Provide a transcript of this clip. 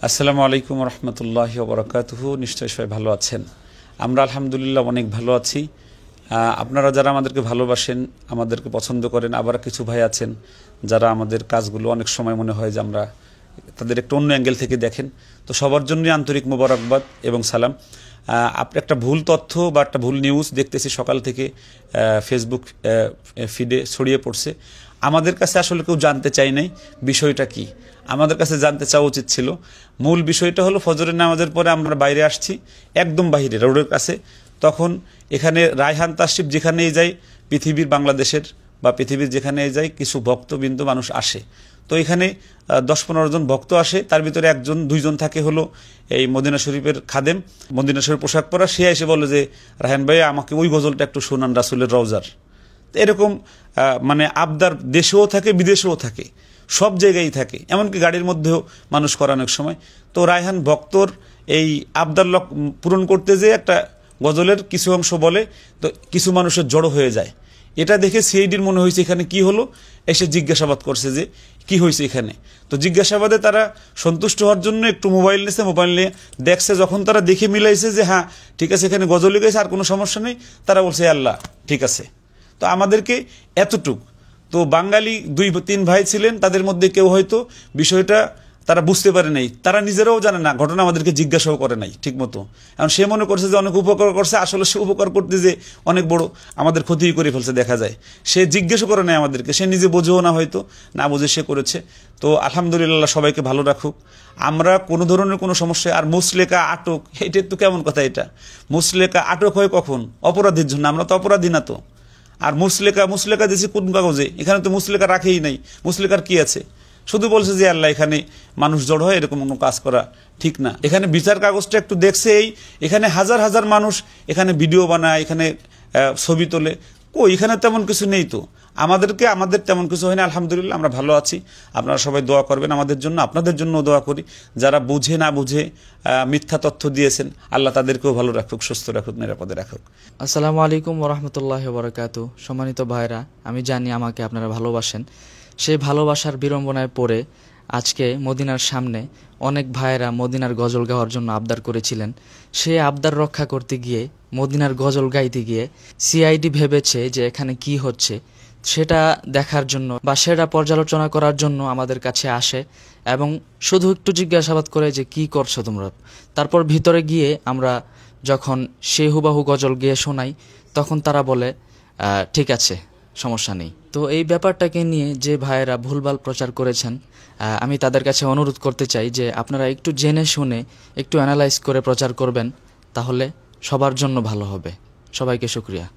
আসসালামু আলাইকুম রহমতুল্লাহি ওয়া বারাকাতুহু। নিশ্চয়ই সবাই ভালো আছেন। আমরা আলহামদুলিল্লাহ অনেক ভালো আছি। আপনারা যারা আমাদেরকে ভালোবাসেন, আমাদেরকে পছন্দ করেন, আবার কিছু ভাই আছেন যারা আমাদের কাজগুলো অনেক সময় মনে হয় যে আমরা তাদের একটু অন্য অ্যাঙ্গেল থেকে দেখেন। তো সবার জন্যই আন্তরিক মোবারকবাদ এবং সালাম। আপনি একটা ভুল তথ্য বা একটা ভুল নিউজ দেখতেছি সকাল থেকে ফেসবুক ফিডে ছড়িয়ে পড়ছে। আমাদের কাছে আসলে কেউ জানতে চাই নাই বিষয়টা কি। আমাদের কাছে জানতে চাওয়া উচিত ছিল। মূল বিষয়টা হলো ফজরের নামাজের পরে আমরা বাইরে আসছি, একদম বাইরে রোডের কাছে। তখন এখানে রায়হান তাশরিফ যেখানেই যাই, পৃথিবীর বাংলাদেশের বা পৃথিবীর যেখানেই যাই, কিছু ভক্তবৃন্দ মানুষ আসে। তো এখানে 10-15 জন ভক্ত আসে, তার ভিতরে একজন দুইজন থাকে হলো এই মদিনা শরীফের খাদেম, মদিনা শরীফ পোশাক পরা। সে এসে বলে যে রায়হান ভাই আমাকে ওই গজলটা একটু শোনান রাসূলের রওজার। এরকম মানে আবদার দেশেও থাকে বিদেশেও থাকে, সব জায়গায় থাকে, এমনকি গাড়ির মধ্যেও মানুষ করে অনেক সময়। তো রায়হান ভক্তর এই আবদার পূরণ করতে যেয়ে একটা গজলের কিছু অংশ বলে, তো কিছু মানুষের জড়ো হয়ে যায়। এটা দেখে সিআইডির মনে হয়েছে এখানে কি হলো, এসে জিজ্ঞাসাবাদ করছে যে কি হয়েছে এখানে। তো জিজ্ঞাসাবাদে তারা সন্তুষ্ট হওয়ার জন্য একটু মোবাইল নিয়েছে, মোবাইল নিয়ে দেখছে। যখন তারা দেখে মিলাইছে যে হ্যাঁ ঠিক আছে এখানে গজল গেছে আর কোনো সমস্যা নেই, তারা বলছে আল্লাহ ঠিক আছে। তো আমাদেরকে এতটুক, তো বাঙালি 2-3 ভাই ছিলেন, তাদের মধ্যে কেউ হয়তো বিষয়টা তারা বুঝতে পারে নাই, তারা নিজেরাও জানে না, ঘটনা আমাদেরকে জিজ্ঞাসাও করে নাই ঠিক মতো। এখন সে মনে করছে যে অনেক উপকার করছে, আসলে সে উপকার করতে যে অনেক বড় আমাদের ক্ষতি করে ফেলছে দেখা যায়। সে জিজ্ঞাসা করে নাই আমাদেরকে, সে নিজে বোঝেও না, হয়তো না বুঝে সে করেছে। তো আলহামদুলিল্লাহ সবাইকে ভালো রাখুক। আমরা কোনো ধরনের কোনো সমস্যা, আর মুসলেকা আটক, এটা তো কেমন কথা। এটা মুসলেকা আটক হয় কখন? অপরাধীর জন্য। আমরা তো অপরাধী না তো। আর মুসলেকা দিয়েছি কোন কাগজে? এখানে তো মুসলেকা রাখেই নাই। মুসলেকার কি আছে? শুধু বলছে যে আল্লাহ এখানে মানুষ জড় হয়, এরকম কোনো কাজ করা ঠিক না। এখানে বিচার কাগজটা একটু দেখছে, এখানে হাজার হাজার মানুষ এখানে ভিডিও বানায়, এখানে ছবি তোলে। এখানে তেমন কিছু নেই তো। আমাদের তেমন কিছু হয় না, আলহামদুলিল্লাহ আমরা ভালো আছি। আপনারা সবাই দোয়া করবেন আমাদের জন্য, আপনাদের জন্য দোয়া করি। যারা বুঝে না বুঝে মিথ্যা তথ্য দিয়েছেন, আল্লাহ তাদেরকেও ভালো রাখুক, সুস্থ রাখুক, নিরাপদে রাখুক। আসসালামু আলাইকুম ওয়া রাহমাতুল্লাহি ওয়া বারাকাতুহু। সম্মানিত ভাইরা, আমি জানি আমাকে আপনারা ভালোবাসেন। সেই ভালোবাসার বিড়ম্বনায় পড়ে আজকে মদিনার সামনে অনেক ভাইয়েরা মদিনার গজল গাওয়ার জন্য আবদার করেছিলেন। সেই আবদার রক্ষা করতে গিয়ে, মদিনার গজল গাইতে গিয়ে সিআইডি ভেবেছে যে এখানে কি হচ্ছে সেটা দেখার জন্য বা সেটা পর্যালোচনা করার জন্য আমাদের কাছে আসে এবং শুধু একটু জিজ্ঞাসাবাদ করে যে কি করছো তোমরা। তারপর ভিতরে গিয়ে আমরা যখন সে হুবাহু গজল গিয়ে শোনাই, তখন তারা বলে ঠিক আছে, সমস্যা নেই। তো এই ব্যাপারটাকে নিয়ে যে ভাইয়েরা ভুলভাল প্রচার করেছেন, আমি তাদের কাছে অনুরোধ করতে চাই যে আপনারা একটু জেনে শুনে একটু অ্যানালাইজ করে প্রচার করবেন, তাহলে সবার জন্য ভালো হবে। সবাইকে শুকরিয়া।